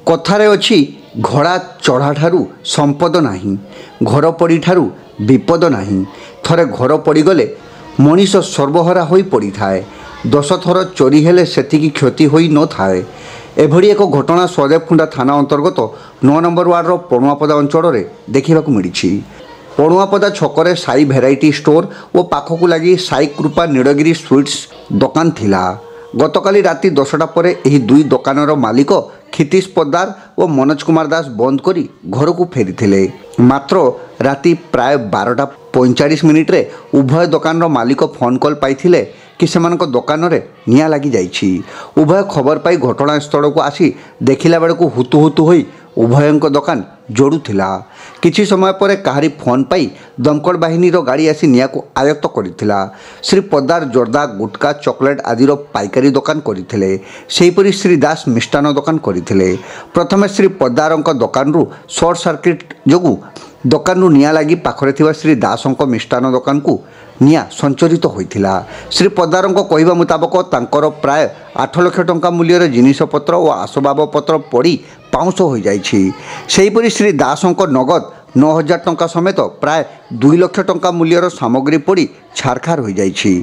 कथारे अछि घोड़ा चढ़ा ठारू संपद नाही, घर पड़ी ठारू विपद नाही। थरे घर पड़ीगले मनीष सर्वहरा होई पड़ी थाए। 10 थर चोरी हेले सेतिकी क्षति होई न थाए। एभली एक घटना सदेवकुंडा थाना अंतर्गत 9 नंबर वार्डर पणुआपदा अंचल देखा मिली। पणुआपदा छकरे साई भेराइटी स्टोर और पाखक लगी साई कृपा नीलगिरी स्वीट्स दुकान थिला। गतकाली राति 10टा पर यह दुई दुकानर मालिक क्षितिश पद्दार और मनोज कुमार दास बंद करी घर को फेरी। मात्र राति प्राय 12:45 रे उभय दुकान मालिक फोन कॉल पाइथिले कि सेमानक दुकान रे निया लगी जाइछि। उभय खबर पाई घटनास्थल को आसी देखिला बेल को हुतु हुतु होई उभयंक दुकान जोड़ुथिला। किछि समय पर कहारी फोन पाई दमकल बाहिनी गाड़ी आसी निया को आयत्त करिथिला। श्री पद्दार जोरदा गुटका चॉकलेट आदि पाइकारी दुकान करथिले। सेहीपरि श्री दास मिष्टान दुकान करथिले। प्रथमे श्री पद्दारंक दुकान रु शॉर्ट सर्किट जोगु दुकान रु निया लगी पाखरे थिबा श्री दासंक मिष्टान दुकान को निया संचरित होइथिला। श्री पद्दारंक कहिबा मुताबक तांकर प्राय 8 लाख टंका मूल्यर जिनिसपत्र और आसबाबपत्र पड़ी पाउंस हो जाइछि। सेहीपरि श्री दासंक नगद 9,000 टंका समेत प्राय 2 लाख टंका मूल्यर सामग्री पड़ी छारखार हो जाइछि।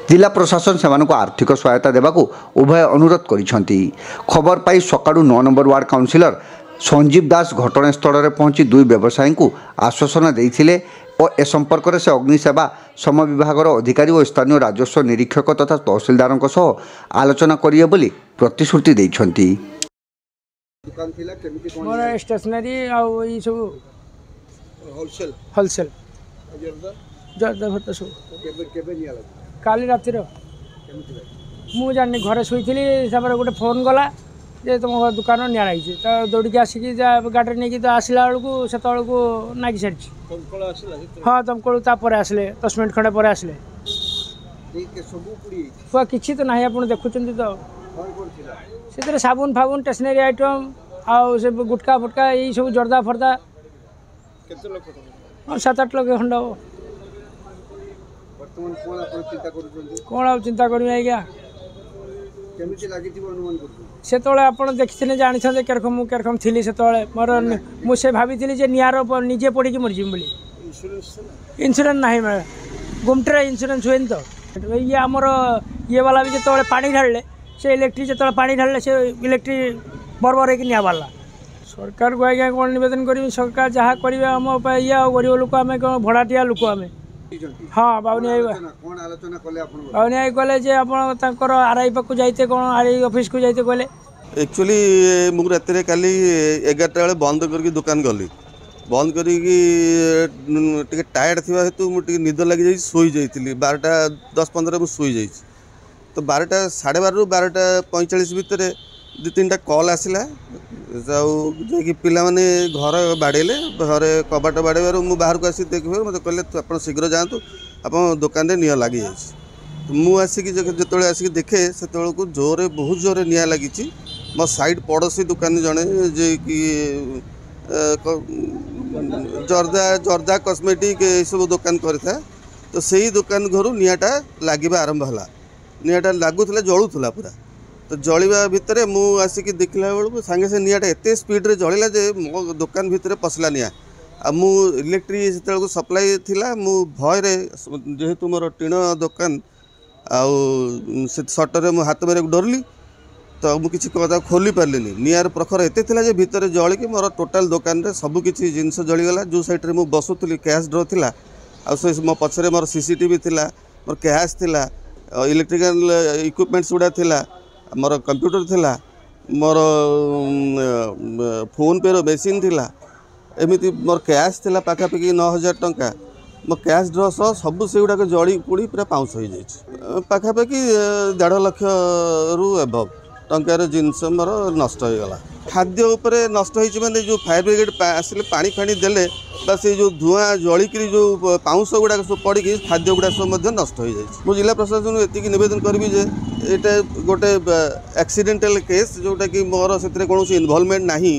जिला प्रशासन सेमानक आर्थिक सहायता देबाकू उभय अनुरोध करिसेंती। खबर पाई सकाळू 9 नंबर वार्ड काउंसिलर संजीव दास घटनास्थल में पहुंची दुई व्यवसायी को आश्वासन देते और ए संपर्क में से अग्निसेवा सम विभाग अधिकारी और स्थानीय राजस्व निरीक्षक तथा तहसीलदार आलोचना करेंगे बोली प्रतिश्रुति देइछंती। मोर स्टेशनरी आउ ई सब होलसेल काली रातिर मु जानी घरे शुईली गोटे फोन गला जे तुम दुकान निया रही तो दौड़ी आसिक गाड़ी नहीं तो आसला बेलू से नागी सारी। हाँ दमकल तापर आसले 10 मिनट खंडे पर आसले किसी तो ना आप देखुं तो से साबुन फाबुन स्टेशनरी आइटम आउ से गुटका फटका यही सब जर्दा फर्दा 7-8 लाख खंड हम कौन आ चिंता करें आज्ञा से आप देखते जानी केरकम केरकम थी से मोर मुझे भाभी निआर निजे पड़ी मरजी बोली इन्शुरांस ना गुमटे इन्शुरांस हुए तो ये आमर ये वाला भी जो पानी ढाले से इलेक्ट्रिक जो पानी ढाले से इलेक्ट्रिक बरबर होगी निआ बाला। सरकार को आज्ञा कौन नवेदन करी सरकार जहाँ करेंगे आम ये गरीब लोक आम भड़ाटिया लोक आम। हाँ बाबुनी कहले जे आप आरआई पाक जाते कौन आरआई ऑफिस को जाते कहले एक्चुअली मु राति काली 11टा बेले बंद करके दुकान गली बंद करके टायर्ड थी हेतु मुझे निद लगी जाइए शोई जाइली 12:10-15 शोई जाइए तो 12:12:30 ରୁ 12:45 भितर 2-3टा कॉल आसला कि पिला माने घर बाड़ेले घर कबाट बाड़ेबार मु बाहर को आसी देखिए मत कहले आप शीघ्र जातु आप दुकान निआ लगी जाइए। मु आसिक जो आसिक देखे से को जोरे बहुत जोरे निआ लगी मो साइड पड़ोसी दुकान जड़े जे कि जर्दा कॉस्मेटिक ये सब दुकान करता तो सही दुकान घर निआटा लगे आरंभ है निआटा लगुला जलूला पूरा तो जलिया भितर मु आसिक देखला बेलू सांगे से निआटा एत स्पीड्रे जलिला जे मो दुकान भितर पसला निआ आ मु इलेक्ट्रिक जो सप्लाई थिला मु भय जेहेतु मोर टीण दुकान आउ सटर मु हाथ मारे डरली तो मुझे किसी कथा खोली पार्ली निआर प्रखर एत जे भितर जलिकी मोर टोटाल दुकान रे सबकिछि जिनस जलीगला। जो साइड्रे मु बसुली कैश ड्र थिला आ मो पछरे मोर सीसीटीवी थिला मोर कैश थिला इलेक्ट्रिकल इक्विपमेंट्स गुड़ा थिला मोर कंप्यूटर थिला मोर फोन पे रो मेसीन थिला एमती मोर कैश थिला पाखापाखि 9,000 टंका मो कैश ड्र सह सब से गुड़ाक जड़ी पोड़ी पूरा पाउंस हो जाए पाखापाखि 1.5 लाख रु एबव टंकार जिनस मोर नष्ट हो गला। खाद्य उपर नष्ट हो माने जो फायर ब्रिगेड आसिले पानी फाणी देले से जो धुआं जलिकी जो पाउंस गुड़ाक सब पड़ी खाद्य गुड़ा सब नष्ट हो जाए। मु जिला प्रशासन एति निवेदन करी जे एटा गोटे एक्सीडेंटल केस जोटा कि मोर से कौन इनवॉल्वमेंट नहीं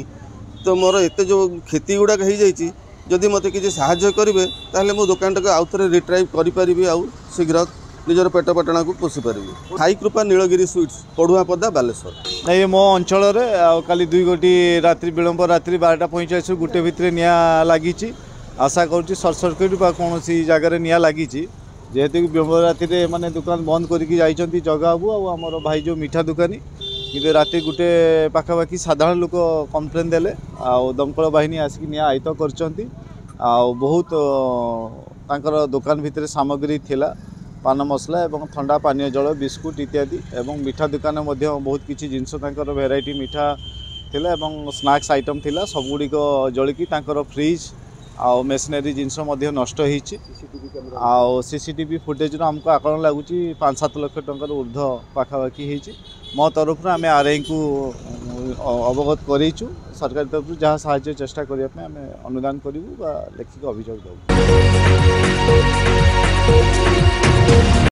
तो मोर एत जो क्षति गुड़ाक हो जाए जदि मत किसी साहाय्य करेंगे ताहले मो दुकान टाक आउ थे रिट्राइव करी आउ शीघ्र निजर पेट पटना को पोषी पारि। साई कृपा नीलगिरी स्वीट्स पड़ुआपदा बालेश्वर। नहीं मो अंचल काली 2 गोटी रात्रि विलंब रात्रि 12:45 गोटे भितर निया लगी आशा करुँच सर्ट सर्किट कौन जगार निया लगी जेहेतु विलंब राति माने दुकान बंद करके जाइछंती जगा बाबू आमर भाई जो मिठा दुकानी कि राति गोटे पाखापाखि साधारण लोक कम्प्लेन देले दमकल बाहिनी आसिक निया आयत करचंती बहुत तांकर दुकान भितर सामग्री थिला पान मसला एवं ठंडा पानीय जल बिस्कुट इत्यादि एवं मिठा दुकान मध्य बहुत किछि जिनस तांकर भेराइटी मिठा थिला एवं स्नैक्स आइटम थिला सबगुड़िक जलिकी तांकर फ्रिज आउ मेसनरी जिनस मध्य नष्ट होईछि आउ सीसीटीवी फुटेज आमको आकलन लगुच 5-7 लाख टंकार ऊर्ध पाखापाखि होईछि मो तरफ आम आरआई को अवगत करेचु सरकार तरफ जहाँ साहाय्य चेष्टा करने अनुदान करूँ लिखिक अभियोग देव।